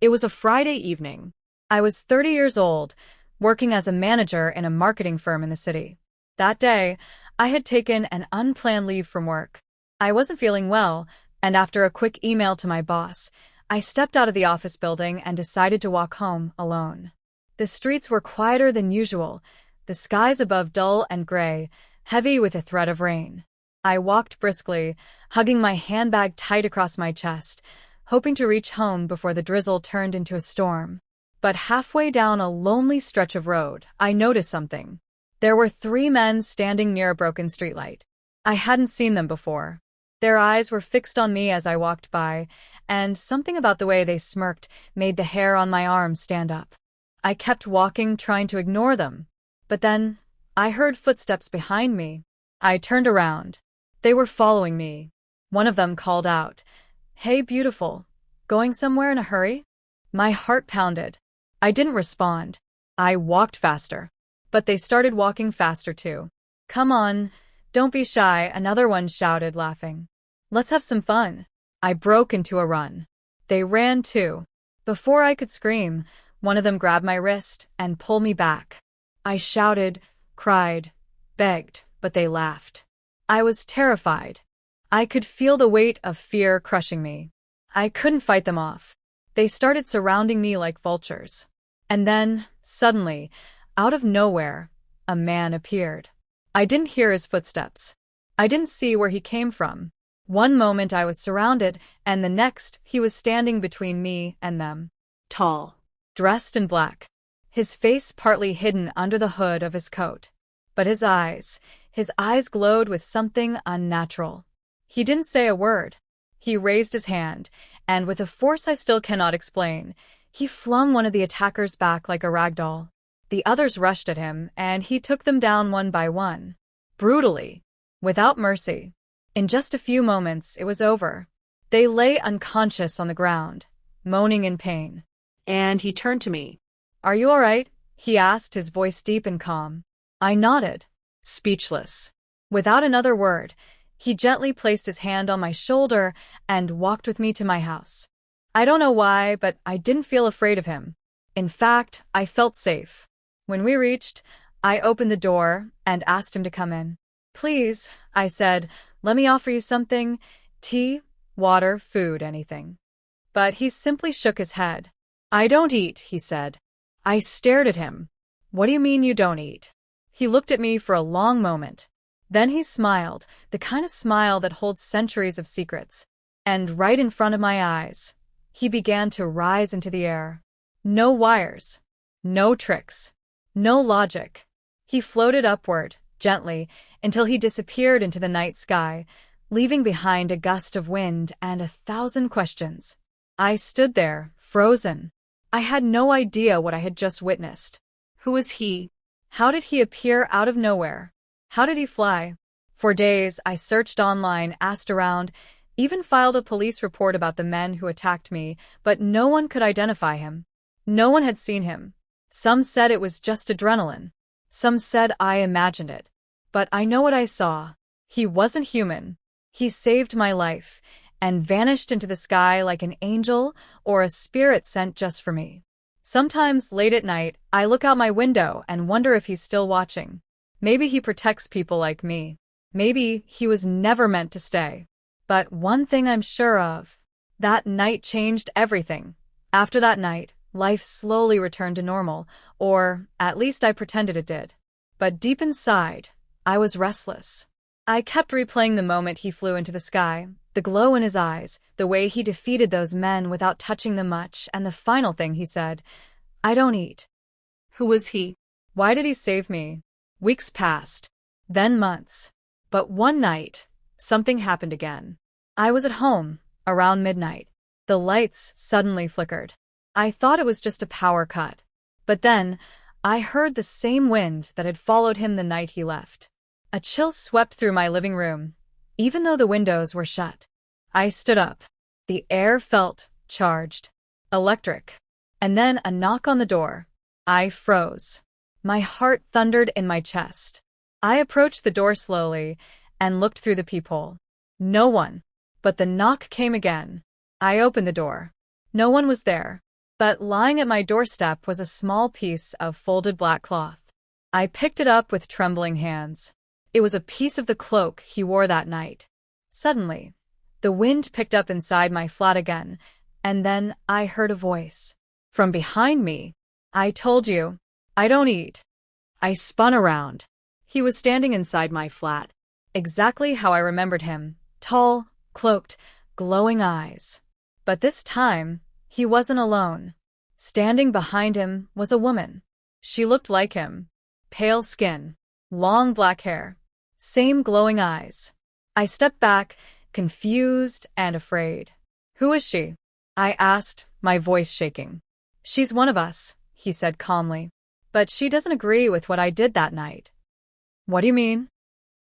It was a Friday evening. I was 30 years old, working as a manager in a marketing firm in the city. That day, I had taken an unplanned leave from work. I wasn't feeling well, and after a quick email to my boss, I stepped out of the office building and decided to walk home alone. The streets were quieter than usual, the skies above dull and gray, heavy with a threat of rain. I walked briskly, hugging my handbag tight across my chest, hoping to reach home before the drizzle turned into a storm. But halfway down a lonely stretch of road, I noticed something. There were three men standing near a broken streetlight. I hadn't seen them before. Their eyes were fixed on me as I walked by, and something about the way they smirked made the hair on my arm stand up. I kept walking, trying to ignore them. But then, I heard footsteps behind me. I turned around. They were following me. One of them called out, "Hey, beautiful. Going somewhere in a hurry?" My heart pounded. I didn't respond. I walked faster. But they started walking faster too. "Come on, don't be shy," another one shouted, laughing. "Let's have some fun." I broke into a run. They ran too. Before I could scream, one of them grabbed my wrist and pulled me back. I shouted, cried, begged, but they laughed. I was terrified. I could feel the weight of fear crushing me. I couldn't fight them off. They started surrounding me like vultures. And then, suddenly, out of nowhere, a man appeared. I didn't hear his footsteps. I didn't see where he came from. One moment I was surrounded, and the next he was standing between me and them. Tall, dressed in black, his face partly hidden under the hood of his coat. But his eyes glowed with something unnatural. He didn't say a word. He raised his hand, and with a force I still cannot explain, he flung one of the attackers back like a rag doll. The others rushed at him, and he took them down one by one. Brutally. Without mercy. In just a few moments, it was over. They lay unconscious on the ground, moaning in pain. And he turned to me. "Are you all right?" he asked, his voice deep and calm. I nodded, speechless. Without another word, he gently placed his hand on my shoulder and walked with me to my house. I don't know why, but I didn't feel afraid of him. In fact, I felt safe. When we reached, I opened the door and asked him to come in. "Please," I said, "let me offer you something. Tea, water, food, anything." But he simply shook his head. "I don't eat," he said. I stared at him. "What do you mean you don't eat?" He looked at me for a long moment. Then he smiled, the kind of smile that holds centuries of secrets. And right in front of my eyes, he began to rise into the air. No wires. No tricks. No logic. He floated upward, gently, until he disappeared into the night sky, leaving behind a gust of wind and 1,000 questions. I stood there, frozen. I had no idea what I had just witnessed. Who was he? How did he appear out of nowhere? How did he fly? For days, I searched online, asked around, even filed a police report about the men who attacked me, but no one could identify him. No one had seen him. Some said it was just adrenaline. Some said I imagined it. But I know what I saw. He wasn't human. He saved my life and vanished into the sky like an angel or a spirit sent just for me. Sometimes, late at night, I look out my window and wonder if he's still watching. Maybe he protects people like me. Maybe he was never meant to stay. But one thing I'm sure of. That night changed everything. After that night, life slowly returned to normal, or at least I pretended it did. But deep inside, I was restless. I kept replaying the moment he flew into the sky, the glow in his eyes, the way he defeated those men without touching them much, and the final thing he said, "I don't eat." Who was he? Why did he save me? Weeks passed, then months. But one night, something happened again. I was at home, around midnight. The lights suddenly flickered. I thought it was just a power cut. But then, I heard the same wind that had followed him the night he left. A chill swept through my living room, even though the windows were shut. I stood up. The air felt charged, electric. And then a knock on the door. I froze. My heart thundered in my chest. I approached the door slowly and looked through the peephole. No one. But the knock came again. I opened the door. No one was there. But lying at my doorstep was a small piece of folded black cloth. I picked it up with trembling hands. It was a piece of the cloak he wore that night. Suddenly, the wind picked up inside my flat again, and then I heard a voice. From behind me, "I told you, I don't eat." I spun around. He was standing inside my flat, exactly how I remembered him, tall, cloaked, glowing eyes. But this time, he wasn't alone. Standing behind him was a woman. She looked like him. Pale skin, long black hair, same glowing eyes. I stepped back, confused and afraid. "Who is she?" I asked, my voice shaking. "She's one of us," he said calmly. "But she doesn't agree with what I did that night." "What do you mean?"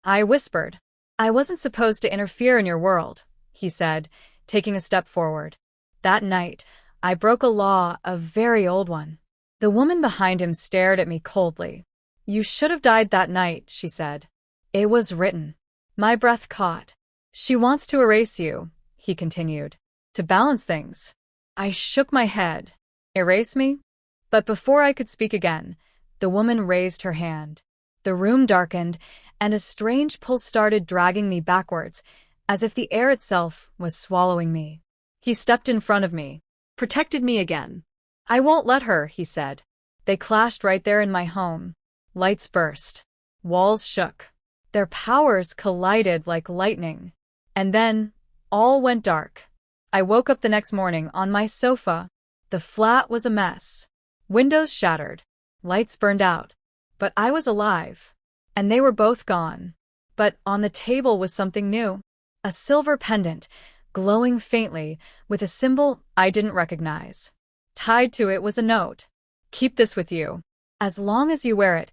I whispered. "I wasn't supposed to interfere in your world," he said, taking a step forward. "That night, I broke a law, a very old one." The woman behind him stared at me coldly. "You should have died that night," she said. "It was written." My breath caught. "She wants to erase you," he continued, "to balance things." I shook my head. "Erase me?" But before I could speak again, the woman raised her hand. The room darkened, and a strange pull started dragging me backwards, as if the air itself was swallowing me. He stepped in front of me, protected me again. "I won't let her," he said. They clashed right there in my home. Lights burst. Walls shook. Their powers collided like lightning. And then, all went dark. I woke up the next morning on my sofa. The flat was a mess. Windows shattered. Lights burned out. But I was alive. And they were both gone. But on the table was something new. A silver pendant, glowing faintly, with a symbol I didn't recognize. Tied to it was a note. "Keep this with you. As long as you wear it,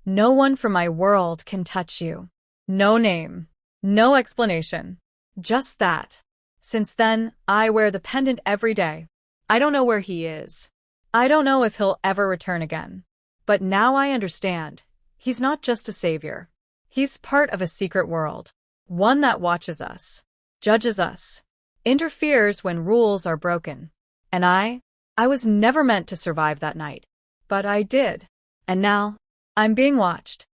no one from my world can touch you." No name. No explanation. Just that. Since then, I wear the pendant every day. I don't know where he is. I don't know if he'll ever return again. But now I understand. He's not just a savior. He's part of a secret world. One that watches us, judges us, interferes when rules are broken. And I was never meant to survive that night. But I did. And now, I'm being watched.